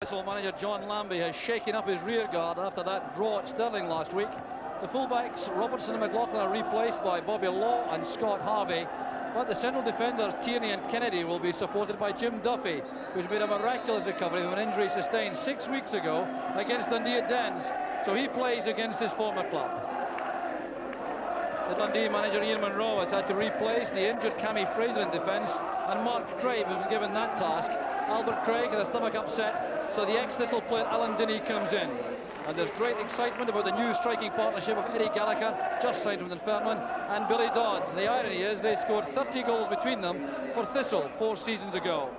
Thistle manager John Lambie has shaken up his rear guard after that draw at Stirling last week. The fullbacks Robertson and McGlashan are replaced by Bobby Law and Scott Harvey, but the central defenders Tierney and Kennedy will be supported by Jim Duffy, who's made a miraculous recovery from an injury sustained 6 weeks ago against Dundee at Dens, so he plays against his former club. The Dundee manager Ian Munro has had to replace the injured Cammy Fraser in defence, and Mark Craig has been given that task. Albert Craig has a stomach upset, so the ex-Thistle player Alan Dinny comes in. And there's great excitement about the new striking partnership of Eddie Gallagher, just signed from Dunfermline, and Billy Dodds. The irony is they scored 30 goals between them for Thistle 4 seasons ago.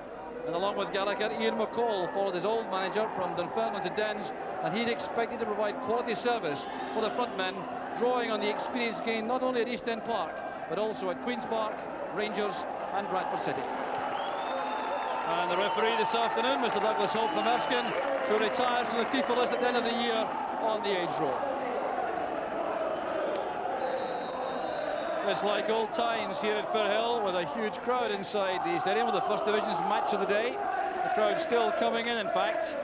And along with Gallagher, Ian McCall followed his old manager from Dunfermline to Dens, and he's expected to provide quality service for the front men, drawing on the experience gained not only at East End Park, but also at Queen's Park, Rangers and Bradford City. And the referee this afternoon, Mr. Douglas Holt from Erskine, who retires from the FIFA list at the end of the year on the age roll. It's like old times here at Firhill, with a huge crowd inside the stadium, with the First Division's match of the day. The crowd still coming in fact,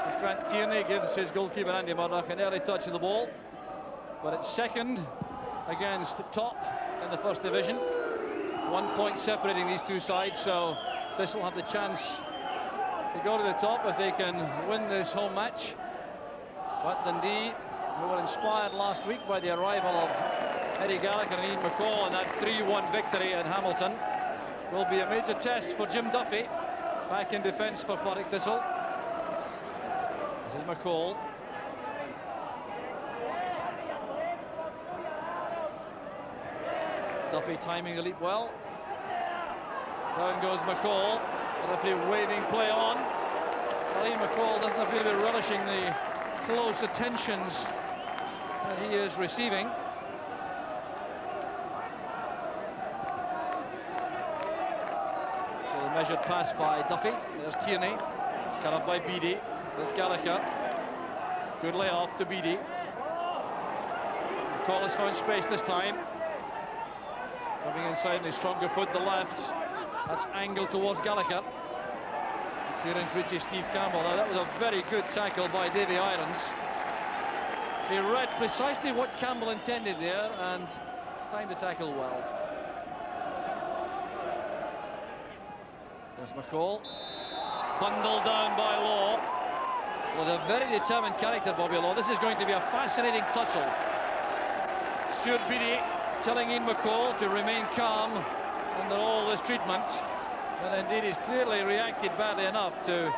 as Grant Tierney gives his goalkeeper Andy Murdoch an early touch of the ball. But it's second against top in the First Division. 1 point separating these two sides, so Thistle have the chance to go to the top if they can win this home match. But Dundee, who were inspired last week by the arrival of Eddie Gallagher and Ian McCall in that 3-1 victory at Hamilton, will be a major test for Jim Duffy, back in defence for Partick Thistle. This is McCall. Duffy timing the leap well. Down goes McCall. The referee waving play on. Ian McCall doesn't appear to be relishing the close attentions that he is receiving. So the measured pass by Duffy. There's Tierney. It's cut up by Beattie. There's Gallagher. Good layoff to Beattie. McCall has found space this time. Coming inside on his stronger foot, the left. That's angled towards Gallagher. Clearance reaches Steve Campbell. Now that was a very good tackle by Davy Irons. He read precisely what Campbell intended there and timed the tackle well. There's McCall. Bundled down by Law. Was a very determined character, Bobby Law. This is going to be a fascinating tussle. Stuart Beattie telling Ian McCall to remain calm under all this treatment, and indeed he's clearly reacted badly enough to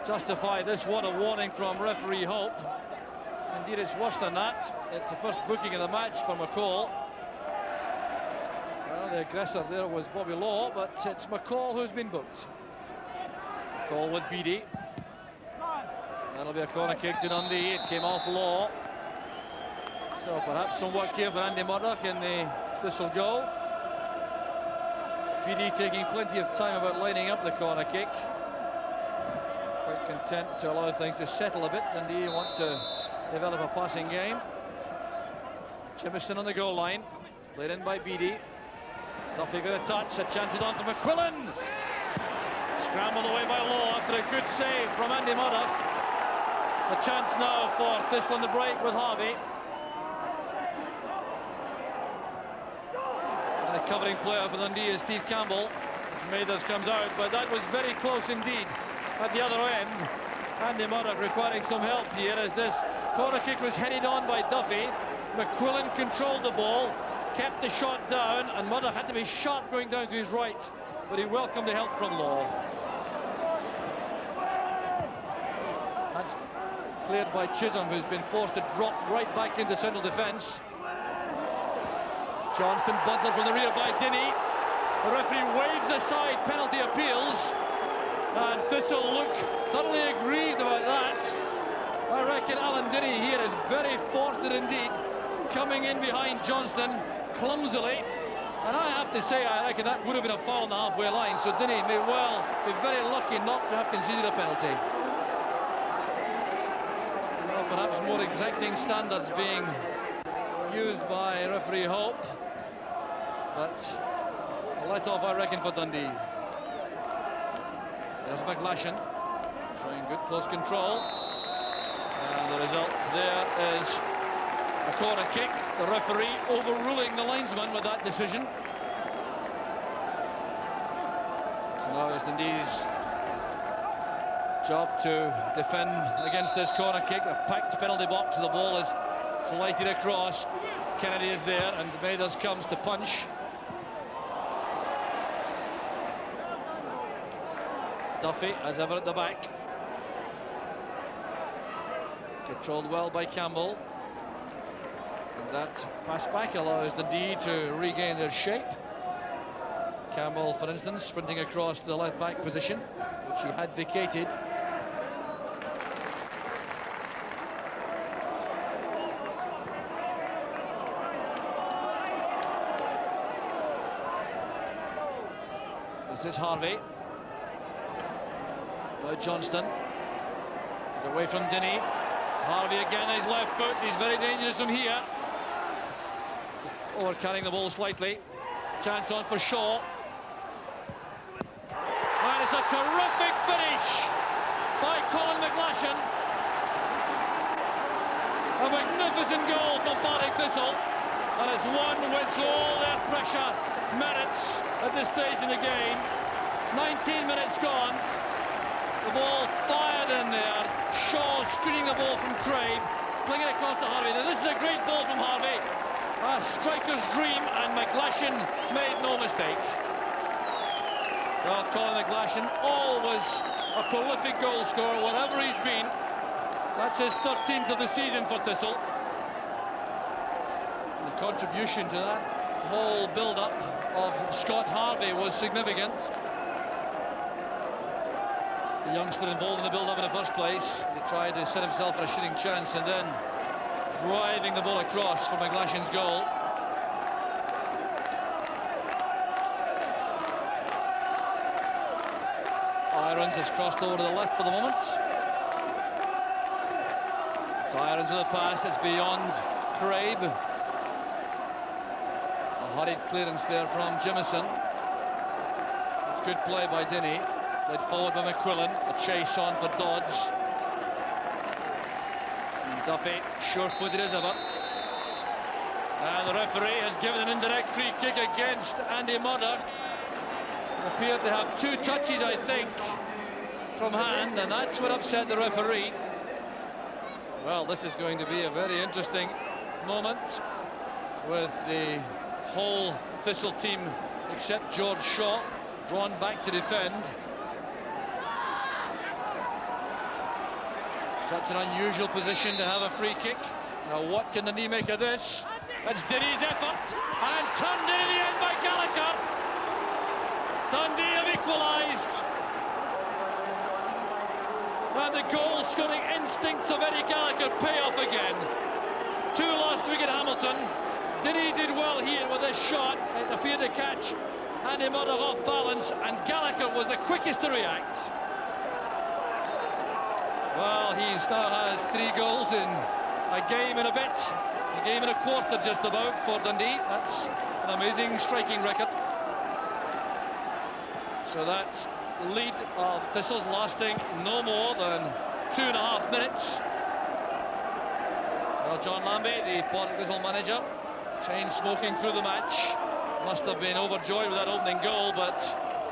justify this. What a warning from referee Hope. Indeed, it's worse than that. It's the first booking of the match for McCall. Well, the aggressor there was Bobby Law, but it's McCall who's been booked. McCall with Beattie. That'll be a corner kick to Dundee. It came off Law. So perhaps some work here for Andy Murdoch in the Thistle goal. Beattie taking plenty of time about lining up the corner kick. Quite content to allow things to settle a bit. Dundee want to develop a passing game. Jimison on the goal line. Played in by Beattie. Duffy got a touch. A chance is on for McQuillan. Scrambled away by Law after a good save from Andy Murdoch. A chance now for Thistle on the break with Harvey. The covering player for Dundee is Steve Campbell. Mathers comes out, but that was very close indeed at the other end. Andy Murdoch requiring some help here as this corner kick was headed on by Duffy. McQuillan controlled the ball, kept the shot down, and Murdoch had to be sharp going down to his right, but he welcomed the help from Law. That's cleared by Chisholm, who's been forced to drop right back into central defence. Johnston bundled from the rear by Dinny. The referee waves aside penalty appeals, and Thistle look thoroughly aggrieved about that. I reckon Alan Dinny here is very fortunate indeed, coming in behind Johnston clumsily, and I have to say I reckon that would have been a foul on the halfway line, so Dinny may well be very lucky not to have conceded a penalty. Well, perhaps more exacting standards being used by referee Hope. But a let-off, I reckon, for Dundee. There's McGlashan. Showing good close control. And the result there is a corner kick. The referee overruling the linesman with that decision. So now it's Dundee's job to defend against this corner kick. A packed penalty box. The ball is flighted across. Kennedy is there, and Mathers comes to punch. Duffy, as ever, at the back. Controlled well by Campbell. And that pass back allows Dundee to regain their shape. Campbell, for instance, sprinting across the left back position, which he had vacated. This is Harvey. Now Johnston. He's away from Dundee. Harvey again, his left foot. He's very dangerous from here. Overcarrying the ball slightly. Chance on for Shaw. And it's a terrific finish by Colin McGlashan. A magnificent goal from Thistle. And it's won with all their pressure merits at this stage in the game. 19 minutes gone. The ball fired in there. Shaw screening the ball from Craig, playing it across to Harvey. Now, this is a great ball from Harvey. A striker's dream, and McGlashan made no mistake. Well, Colin McGlashan, always a prolific goal scorer, wherever he's been. That's his 13th of the season for Thistle. And the contribution to that whole build-up of Scott Harvey was significant. The youngster involved in the build-up in the first place. He tried to set himself for a shooting chance, and then driving the ball across for McGlashan's goal. Irons has crossed over to the left for the moment. It's Irons with a pass. It's beyond Craig. A hurried clearance there from Jimison. It's good play by Dinny. Led forward by McQuillan. A chase on for Dodds. And Duffy, sure-footed as ever. And the referee has given an indirect free kick against Andy Murdoch. Appeared to have 2 touches, I think, from hand, and that's what upset the referee. Well, this is going to be a very interesting moment with the whole Thistle team, except George Shaw, drawn back to defend. Such an unusual position to have a free kick. Now, what can the knee make of this? That's Diddy's effort, and turned in the end by Gallagher. Dundee have equalised. And the goal-scoring instincts of Eddie Gallagher pay off again. 2 last week at Hamilton. Diddy did well here with this shot. It appeared to catch Andy Murdoch off balance, and Gallagher was the quickest to react. Well, he now has 3 goals in a game and a bit. A game and a quarter just about for Dundee. That's an amazing striking record. So that lead of Thistle's lasting no more than 2.5 minutes. Well, John Lambie, the Port Thistle manager, chain smoking through the match, must have been overjoyed with that opening goal, but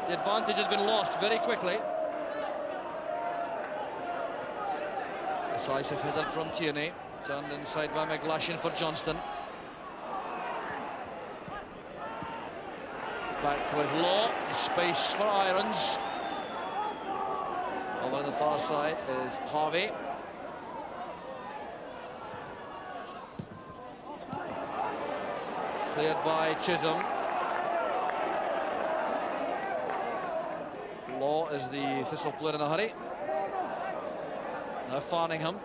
the advantage has been lost very quickly. Decisive header from Tierney, turned inside by McGlashan for Johnston. Back with Law, space for Irons. Over on the far side is Harvey. Cleared by Chisholm. Law is the Thistle player in a hurry. Now Farningham.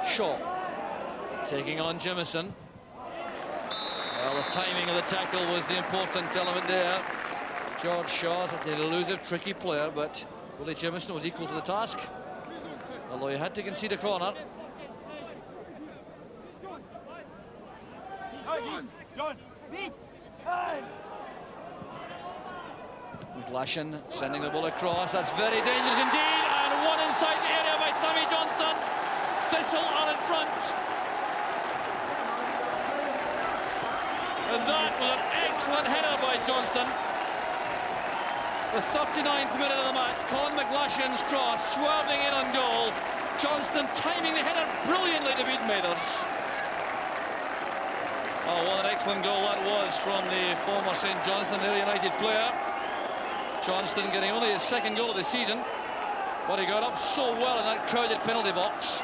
Shaw taking on Jimison. Well, the timing of the tackle was the important element there. George Shaw, such an elusive, tricky player, but Willie Jimison was equal to the task, although he had to concede a corner. McGlashan sending the ball across. That's very dangerous indeed. And one inside the area by Sammy Johnston. Thistle are in front. And that was an excellent header by Johnston. The 39th minute of the match. Colin McGlashan's cross swerving in on goal. Johnston timing the header brilliantly to beat Mathers. Oh, what an excellent goal that was from the former St Johnstone United player. Johnston getting only his second goal of the season, but he got up so well in that crowded penalty box.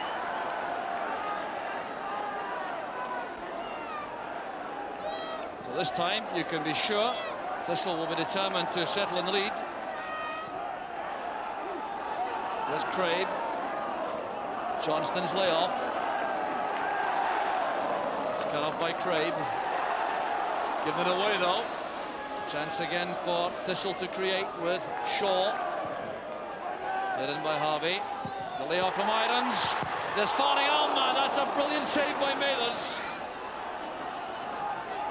So this time you can be sure Thistle will be determined to settle in the lead. There's Craig. Johnston's layoff. It's cut off by Craig. Given it away though. Chance again for Thistle to create with Shaw. Led in by Harvey. The layoff from Irons. There's falling out, man. That's a brilliant save by Mathers.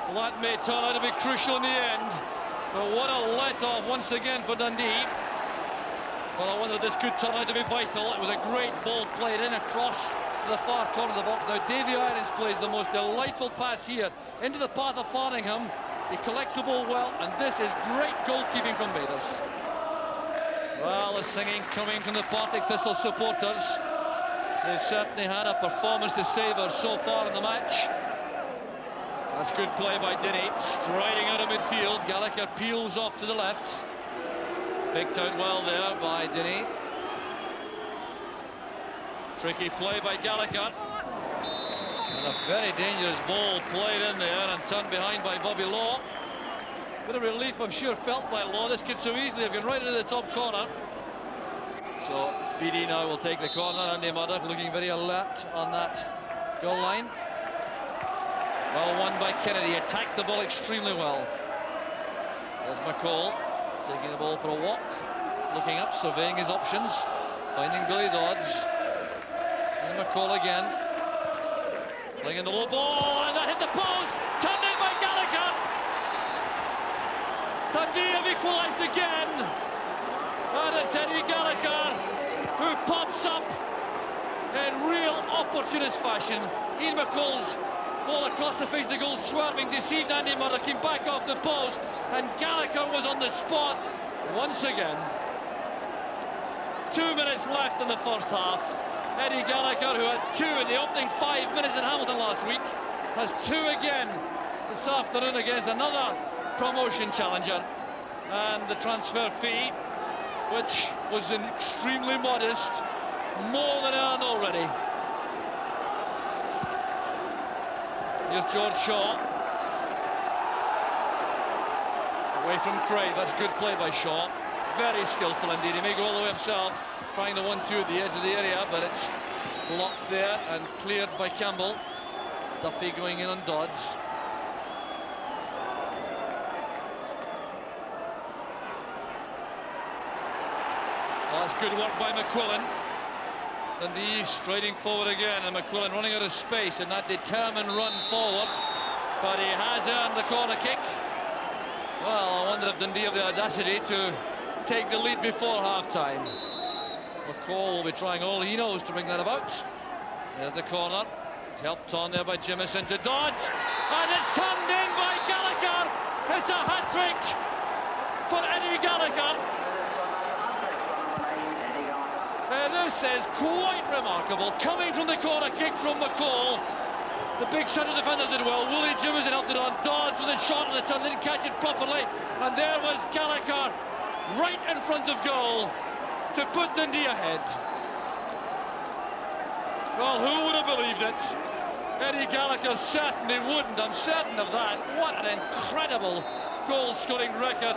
Well, that may turn out to be crucial in the end. But what a let-off once again for Dundee. Well, I wonder if this could turn out to be vital. It was a great ball played in across the far corner of the box. Now Davy Irons plays the most delightful pass here into the path of Farningham. He collects the ball well, and this is great goalkeeping from Mathers. Well, the singing coming from the Partick Thistle supporters. They've certainly had a performance to savour so far in the match. That's good play by Dinny, striding out of midfield. Gallagher peels off to the left. Picked out well there by Dinny. Tricky play by Gallagher. And a very dangerous ball played in there and turned behind by Bobby Law. Bit of relief, I'm sure, felt by Law. This could so easily have gone right into the top corner. So BD now will take the corner. Andy Murdoch looking very alert on that goal line. Well won by Kennedy. Attacked the ball extremely well. There's McCall taking the ball for a walk. Looking up, surveying his options. Finding Billy Dodds. This is McCall again. Playing in the low ball, and that hit the post. Turned in by Gallagher. Dundee have equalised again. And it's Eddie Gallagher who pops up in real opportunist fashion. Ian McCall's ball across the face of the goal, swerving, deceived Andy Murdoch, came back off the post, and Gallagher was on the spot once again. 2 minutes left in the first half. Eddie Gallagher, who had 2 in the opening 5 minutes in Hamilton last week, has 2 again this afternoon against another promotion challenger. And the transfer fee, which was extremely modest, more than earned already. Here's George Shaw. Away from Craig. That's good play by Shaw. Very skillful indeed. He may go all the way himself, trying the 1-2 at the edge of the area, but it's blocked there and cleared by Campbell. Duffy going in on Dodds. Oh, that's good work by McQuillan. Dundee striding forward again, and McQuillan running out of space in that determined run forward, but he has earned the corner kick. Well, I wonder if Dundee have the audacity to take the lead before half-time. McCall will be trying all he knows to bring that about. There's the corner. It's helped on there by Jimison to Dodge, and it's turned in by Gallagher. It's a hat-trick for Eddie Gallagher. This is quite remarkable, coming from the corner kick from McCall. The big centre defenders did well. Woolley Jimison helped it on. Dodds with a shot on the turn, didn't catch it properly, and there was Gallagher right in front of goal to put Dundee ahead. Well, who would have believed it? Eddie Gallagher certainly wouldn't. I'm certain of that. What an incredible goal-scoring record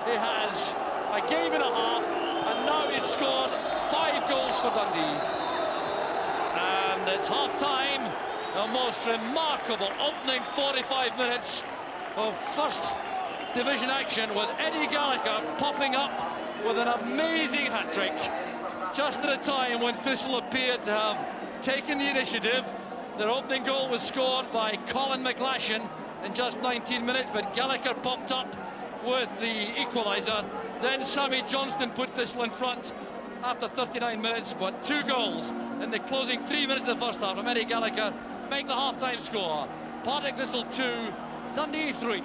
he has. A game and a half, and now he's scored 5 goals for Dundee. And it's half-time. The most remarkable opening 45 minutes of first division action, with Eddie Gallagher popping up with an amazing hat-trick just at a time when Thistle appeared to have taken the initiative. Their opening goal was scored by Colin McGlashan in just 19 minutes, but Gallagher popped up with the equaliser Then Sammy Johnston put Thistle in front after 39 minutes, but 2 goals in the closing 3 minutes of the first half from Eddie Gallagher make the half-time score. Partick Thistle 2, Dundee 3.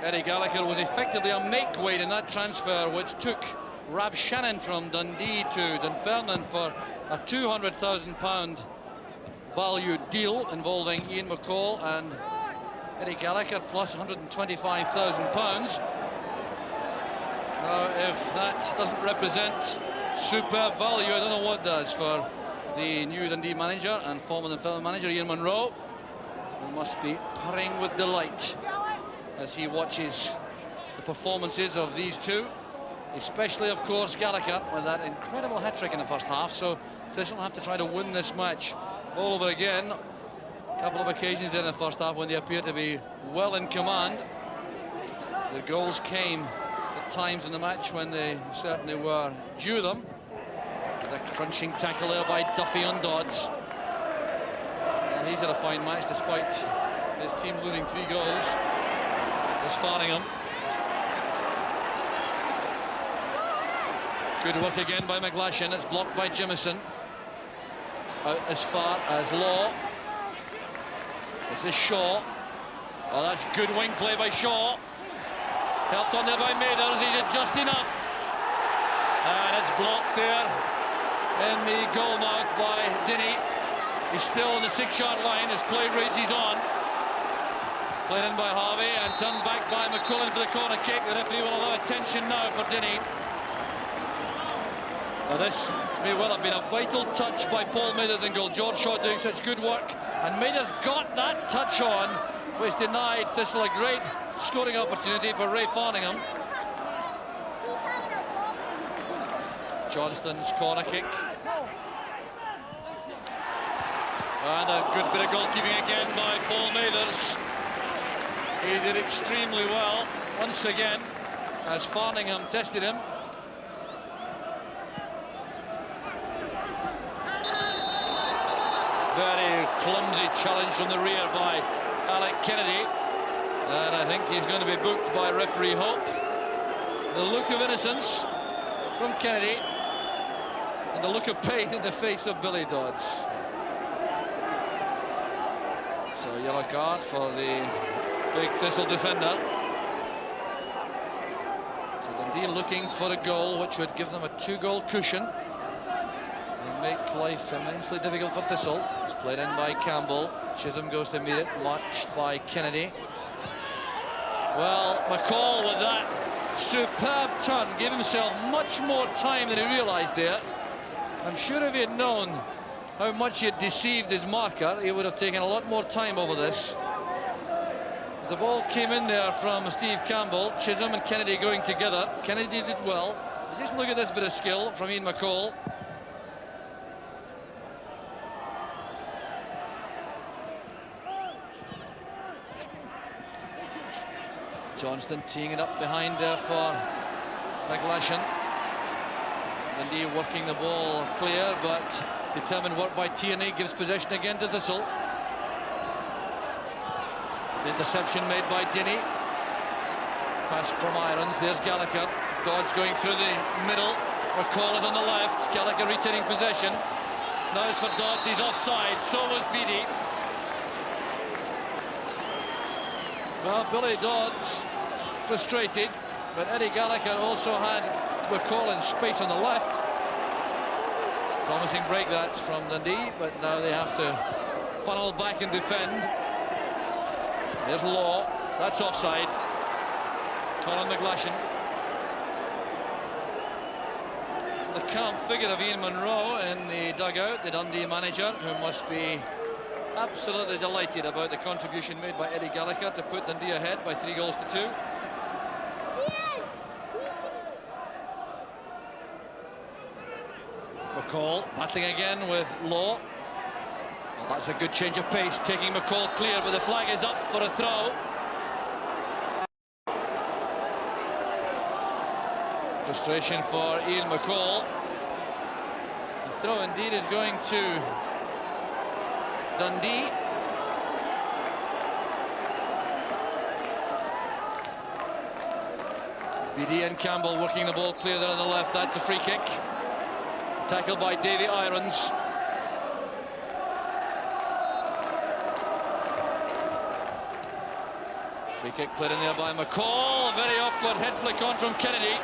Eddie Gallagher was effectively a make-weight in that transfer, which took Rab Shannon from Dundee to Dunfermline for a £200,000 value deal involving Ian McCall and Eddie Gallagher plus £125,000. Now, if that doesn't represent superb value, I don't know what does for the new Dundee manager and former Dunfermline manager Ian Munro, who must be purring with delight as he watches the performances of these two, especially, of course, Gallagher with that incredible hat-trick in the first half. So Thistle have to try to win this match all over again. A couple of occasions there in the first half when they appeared to be well in command. The goals came at times in the match when they certainly were due them. There's a crunching tackle there by Duffy on Dodds. And he's had a fine match despite his team losing 3 goals. There's Farningham. Good work again by McGlashan. It's blocked by Jimison. Out as far as Law. This is Shaw. Oh, that's good wing play by Shaw. Helped on there by Mathers. He did just enough. And it's blocked there in the goal mouth by Dinny. He's still on the 6-yard line. His play rates on. Played in by Harvey and turned back by McCullen for the corner kick. The referee will allow attention now for Dinny. Now this may well have been a vital touch by Paul Mathers in goal. George Shaw doing such good work, and Mathers got that touch on, which denied Thistle a great scoring opportunity for Ray Farningham. Johnston's corner kick. And a good bit of goalkeeping again by Paul Mathers. He did extremely well once again as Farningham tested him. Very clumsy challenge from the rear by Alec Kennedy, and I think he's going to be booked by referee Hope. The look of innocence from Kennedy and the look of pain in the face of Billy Dodds. So yellow card for the big Thistle defender. So Dundee looking for a goal which would give them a 2-goal cushion. Make life immensely difficult for Thistle. It's played in by Campbell. Chisholm goes to meet it, launched by Kennedy. Well, McCall with that superb turn gave himself much more time than he realised there. I'm sure if he had known how much he had deceived his marker, he would have taken a lot more time over this. As the ball came in there from Steve Campbell, Chisholm and Kennedy going together. Kennedy did well. But just look at this bit of skill from Ian McCall. Johnston teeing it up behind there for McGlashan. Dundee working the ball clear, but determined work by Tierney gives possession again to Thistle. The interception made by Dinny. Pass from Irons. There's Gallagher. Dodds going through the middle. McCall is on the left. Gallagher retaining possession. Now it's for Dodds. He's offside. So was Beattie. Well, Billy Dodds frustrated, but Eddie Gallagher also had McCall in space on the left. Promising break that from Dundee, but now they have to funnel back and defend. There's Law. That's offside. Colin McGlashan. The calm figure of Ian Munro in the dugout, the Dundee manager, who must be absolutely delighted about the contribution made by Eddie Gallagher to put Dundee ahead by 3-2. McCall battling again with Law. Well, that's a good change of pace, taking McCall clear, but the flag is up for a throw. Frustration for Ian McCall. The throw indeed is going to Dundee. Beattie and Campbell working the ball clear there on the left. That's a free kick. Tackled by Davy Irons. Free kick played in there by McCall. Very awkward head flick on from Kennedy.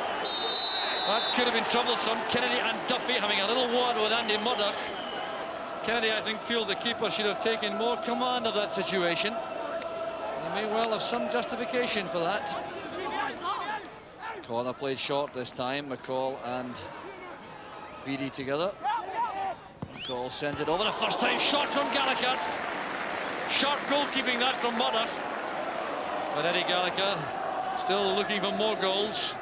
That could have been troublesome. Kennedy and Duffy having a little war with Andy Murdoch. Kennedy, I think, feels the keeper should have taken more command of that situation. He may well have some justification for that. Corner played short this time. McCall and Beattie together. McCall sends it over the first time. Shot from Gallagher. Sharp goalkeeping that from Murdoch. But Eddie Gallagher still looking for more goals.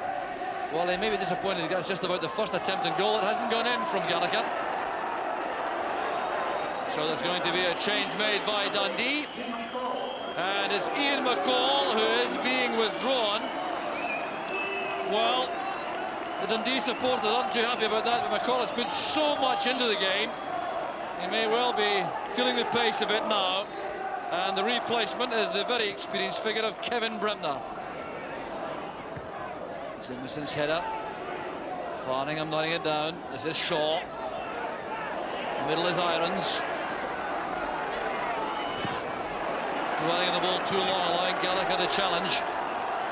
Well, he may be disappointed. That's just about the first attempt and goal. It hasn't gone in from Gallagher. So there's going to be a change made by Dundee. And it's Ian McCall who is being withdrawn. Well, the Dundee supporters aren't too happy about that, but McCall has put so much into the game. He may well be feeling the pace a bit now. And the replacement is the very experienced figure of Kevin Bremner. Simpson's header. Farningham nodding it down. This is Shaw. The middle is Irons. Dwelling on the ball too long, allowing Gallagher the challenge.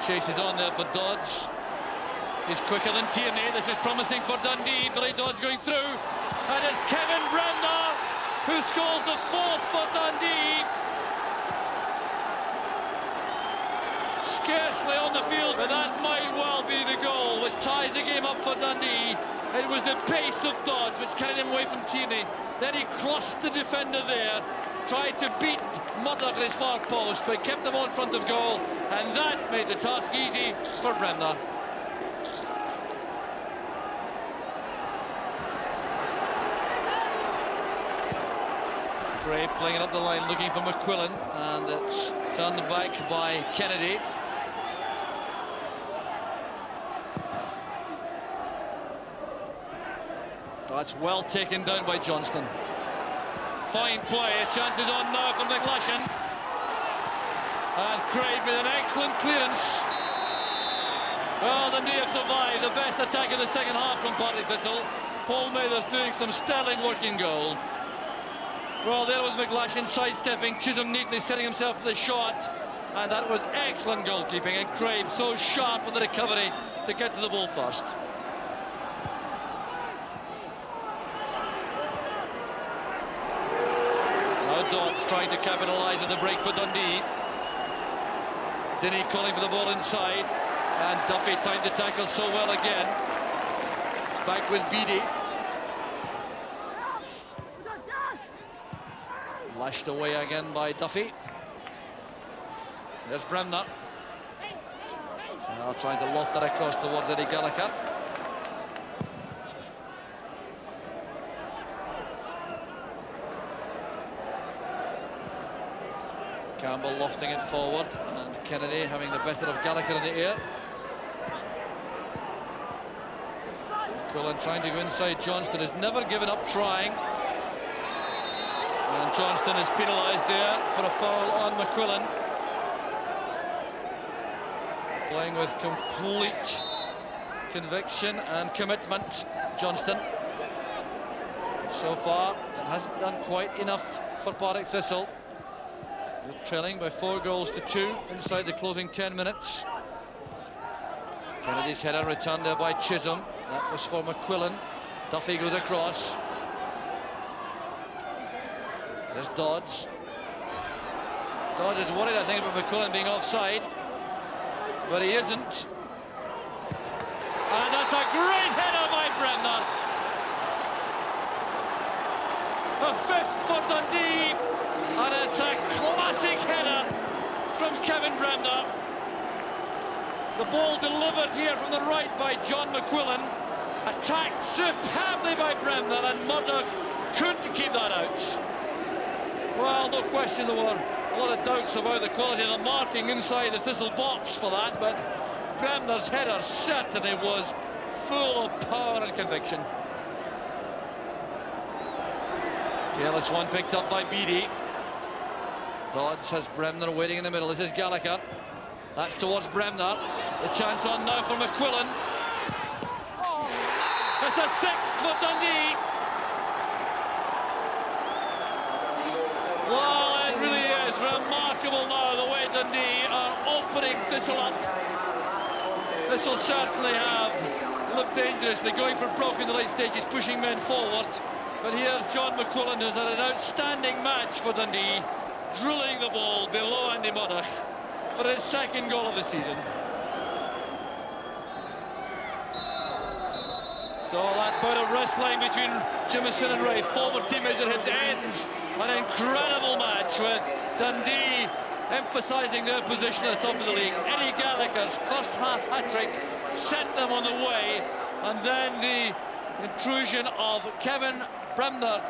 Chases on there for Dodds. He's quicker than Tierney. This is promising for Dundee. Billy Dodds going through. And it's Kevin Bremner who scores the fourth for Dundee. Scarcely on the field, but that might well be the goal which ties the game up for Dundee. It was the pace of Dodds which carried him away from Tierney. Then he crossed the defender there, tried to beat Murdoch at his far post, but kept them on front of goal, and that made the task easy for Bremner. Gray playing it up the line, looking for McQuillan, and it's turned back by Kennedy. That's well taken down by Johnston. Fine play, a chance is on now for McGlashan. And Craig with an excellent clearance. Well, Dundee have survived the best attack of the second half from Partick Thistle. Paul Mather's doing some sterling work in goal. Well, there was McGlashan sidestepping, Chisholm neatly setting himself for the shot. And that was excellent goalkeeping, and Craig so sharp with the recovery to get to the ball first. Dodds trying to capitalise on the break for Dundee. Denny calling for the ball inside, and Duffy timed the tackle so well again. It's back with Beattie. Lashed away again by Duffy. There's Bremner. Now trying to loft that across towards Eddie Gallagher. Campbell lofting it forward, and Kennedy having the better of Gallagher in the air. McQuillan trying to go inside. Johnston has never given up trying. And Johnston is penalised there for a foul on McQuillan. Playing with complete conviction and commitment, Johnston. So far, it hasn't done quite enough for Partick Thistle. They're trailing by 4 goals to 2 inside the closing 10 minutes. Kennedy's header returned there by Chisholm. That was for McQuillan. Duffy goes across. There's Dodds. Dodds is worried, I think, about McQuillan being offside, but he isn't. And that's a great header by Bremner. A 5th for Dundee. And it's a classic header from Kevin Bremner. The ball delivered here from the right by John McQuillan. Attacked superbly by Bremner, and Murdoch couldn't keep that out. Well, no question there were a lot of doubts about the quality of the marking inside the Thistle box for that, but Bremner's header certainly was full of power and conviction. Careless one picked up by Beattie. Dodds has Bremner waiting in the middle. This is Gallagher. That's towards Bremner. The chance on now for McQuillan. It's a sixth for Dundee. Well, it really is remarkable now the way Dundee are opening Thistle up. Thistle certainly have looked dangerous. They're going for broke in the late stages, pushing men forward. But here's John McQuillan, who's had an outstanding match for Dundee, drilling the ball below Andy Murdoch for his second goal of the season. So that bout of wrestling between Jimison and Ray, former teammates at Hibs, ends an incredible match with Dundee emphasising their position at the top of the league. Eddie Gallagher's first half hat-trick sent them on the way, and then the intrusion of Kevin Bremner.